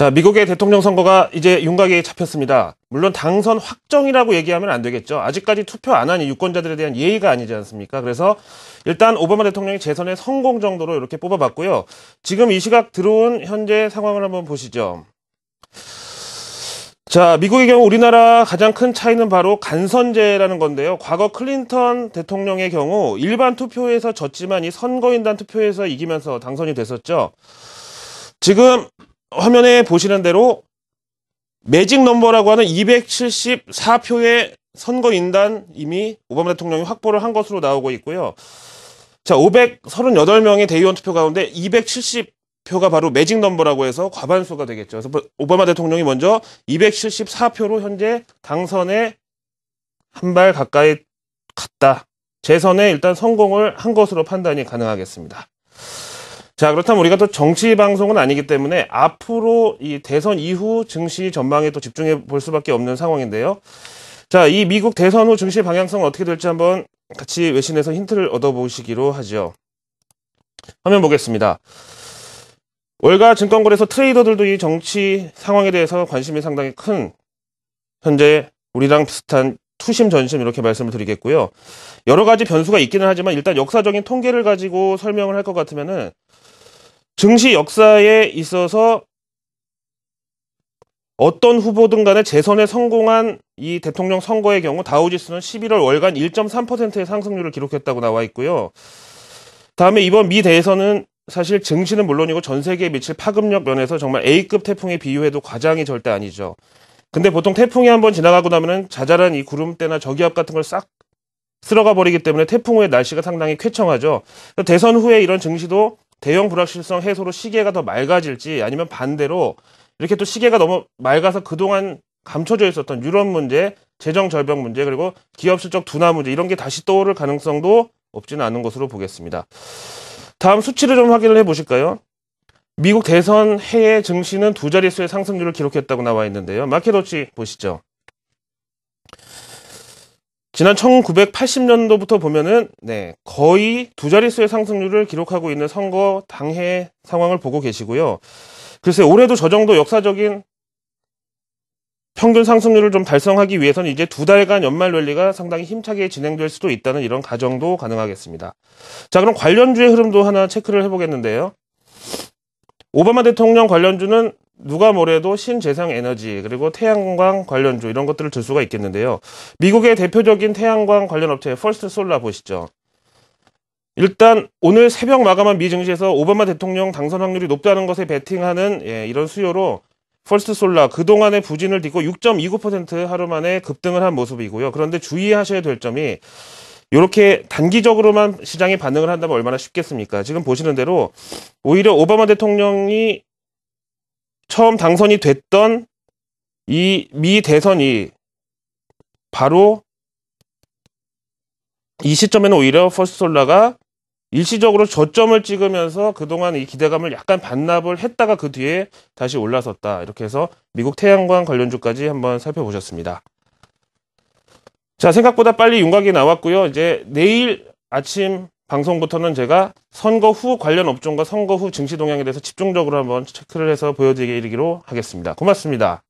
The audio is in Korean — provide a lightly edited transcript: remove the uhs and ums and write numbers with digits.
자, 미국의 대통령 선거가 이제 윤곽에 잡혔습니다. 물론 당선 확정이라고 얘기하면 안 되겠죠. 아직까지 투표 안 한 유권자들에 대한 예의가 아니지 않습니까? 그래서 일단 오바마 대통령이 재선에 성공 정도로 이렇게 뽑아봤고요. 지금 이 시각 들어온 현재 상황을 한번 보시죠. 자, 미국의 경우 우리나라 가장 큰 차이는 바로 간선제라는 건데요. 과거 클린턴 대통령의 경우 일반 투표에서 졌지만 이 선거인단 투표에서 이기면서 당선이 됐었죠. 지금 화면에 보시는 대로 매직 넘버라고 하는 274표의 선거인단 이미 오바마 대통령이 확보를 한 것으로 나오고 있고요. 자, 538명의 대의원 투표 가운데 270표가 바로 매직 넘버라고 해서 과반수가 되겠죠. 그래서 오바마 대통령이 먼저 274표로 현재 당선에 한 발 가까이 갔다. 재선에 일단 성공을 한 것으로 판단이 가능하겠습니다. 자, 그렇다면 우리가 또 정치 방송은 아니기 때문에 앞으로 이 대선 이후 증시 전망에 또 집중해 볼 수밖에 없는 상황인데요. 자, 이 미국 대선 후 증시 방향성은 어떻게 될지 한번 같이 외신에서 힌트를 얻어보시기로 하죠. 화면 보겠습니다. 월가 증권거래소 트레이더들도 이 정치 상황에 대해서 관심이 상당히 큰, 현재 우리랑 비슷한 투심 전심 이렇게 말씀을 드리겠고요. 여러 가지 변수가 있기는 하지만 일단 역사적인 통계를 가지고 설명을 할 것 같으면은 증시 역사에 있어서 어떤 후보든 간에 재선에 성공한 이 대통령 선거의 경우 다우지수는 11월 월간 1.3%의 상승률을 기록했다고 나와 있고요. 다음에 이번 미 대선은 사실 증시는 물론이고 전 세계에 미칠 파급력 면에서 정말 A급 태풍에 비유해도 과장이 절대 아니죠. 근데 보통 태풍이 한번 지나가고 나면은 자잘한 이 구름대나 저기압 같은 걸 싹 쓸어가 버리기 때문에 태풍 후에 날씨가 상당히 쾌청하죠. 대선 후에 이런 증시도 대형 불확실성 해소로 시계가 더 맑아질지 아니면 반대로 이렇게 또 시계가 너무 맑아서 그동안 감춰져 있었던 유럽 문제, 재정 절벽 문제, 그리고 기업 실적 둔화 문제 이런 게 다시 떠오를 가능성도 없지는 않은 것으로 보겠습니다. 다음 수치를 좀 확인을 해보실까요? 미국 대선 해외 증시는 두 자릿수의 상승률을 기록했다고 나와 있는데요. 마켓워치 보시죠. 지난 1980년도부터 보면은 거의 두 자릿수의 상승률을 기록하고 있는 선거 당해 상황을 보고 계시고요. 글쎄 올해도 저 정도 역사적인 평균 상승률을 좀 달성하기 위해서는 이제 두 달간 연말 랠리가 상당히 힘차게 진행될 수도 있다는 이런 가정도 가능하겠습니다. 자, 그럼 관련주의 흐름도 하나 체크를 해보겠는데요. 오바마 대통령 관련주는 누가 뭐래도 신재생에너지 그리고 태양광 관련주 이런 것들을 들 수가 있겠는데요. 미국의 대표적인 태양광 관련 업체 퍼스트 솔라 보시죠. 일단 오늘 새벽 마감한 미 증시에서 오바마 대통령 당선 확률이 높다는 것에 베팅하는 이런 수요로 퍼스트 솔라 그동안의 부진을 딛고 6.29% 하루 만에 급등을 한 모습이고요. 그런데 주의하셔야 될 점이 이렇게 단기적으로만 시장이 반응을 한다면 얼마나 쉽겠습니까? 지금 보시는 대로 오히려 오바마 대통령이 처음 당선이 됐던 이 미 대선이 바로 이 시점에는 오히려 퍼스트솔라가 일시적으로 저점을 찍으면서 그동안 이 기대감을 약간 반납을 했다가 그 뒤에 다시 올라섰다. 이렇게 해서 미국 태양광 관련주까지 한번 살펴보셨습니다. 자, 생각보다 빨리 윤곽이 나왔고요. 이제 내일 아침 방송부터는 제가 선거 후 관련 업종과 선거 후 증시 동향에 대해서 집중적으로 한번 체크를 해서 보여드리기로 하겠습니다. 고맙습니다.